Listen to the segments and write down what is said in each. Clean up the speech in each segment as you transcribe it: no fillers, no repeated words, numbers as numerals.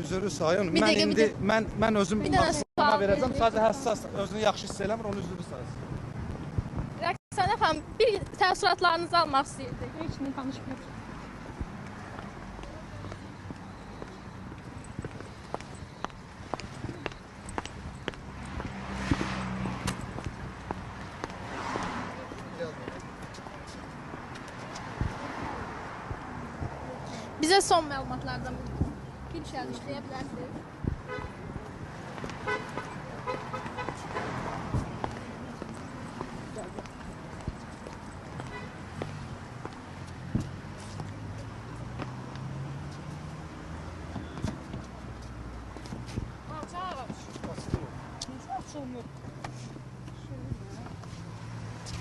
Üzrü sayın. Bir Mən dəqiqə, indi bir mən özüm bir dənə maksimuma sual verəcəm. verin. Sadəcə həssas özünü yaxşı hiss eləmir, onu üzrü sayın. Rəqsanə xanım, bir təəssüratlarınızı almaq istəyirdik. Heç kimi tanışmıyoruz. Bizə son məlumatlardan bir şey işləyə bilərsiniz.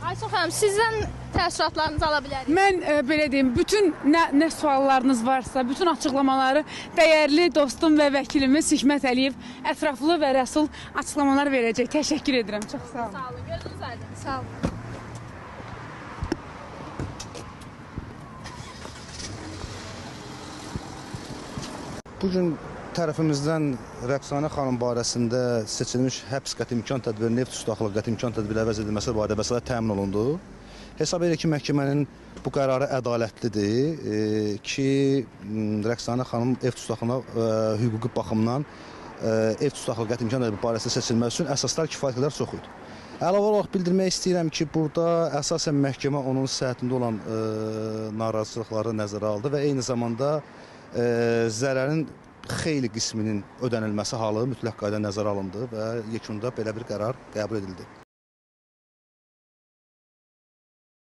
Aysun xanım, sizdən təəssüratlarınızı ala bilərik. Mən belə deyim, bütün nə suallarınız varsa, bütün açıqlamaları dəyərli dostum və vəkilimiz Hikmət Əliyev ətraflı və rəsul açıqlamalar verəcək. Təşəkkür edirəm. Çox sağ olun. Sağ olun, gözünüz aydın. Sağ olun. Bugün tərəfimizdən Rəqsanə xanım barəsində seçilmiş həbs qəti imkan tədbiri, neft tutaqlı qəti imkan tədbiri əvəz edilməsi barədə vəsait təmin olundu. Hesab edir ki, məhkəmənin bu qərarı ədalətlidir ki, Rəqsanə xanım ev tutaqlığına hüquqi baxımdan ev tutaqlı qəti imkan tədbiri barəsində seçilməsi üçün əsaslar kifayət qədər çox idi. Əlavə olaraq bildirmək istəyirəm ki, burada əsasən məhkəmə onun səhhətində olan narazılıqları nəzərə aldı və eyni zamanda zərərin xeyli qisminin ödənilməsi halı mütləq qayda nəzərə alındı və yekunda belə bir qərar qəbul edildi.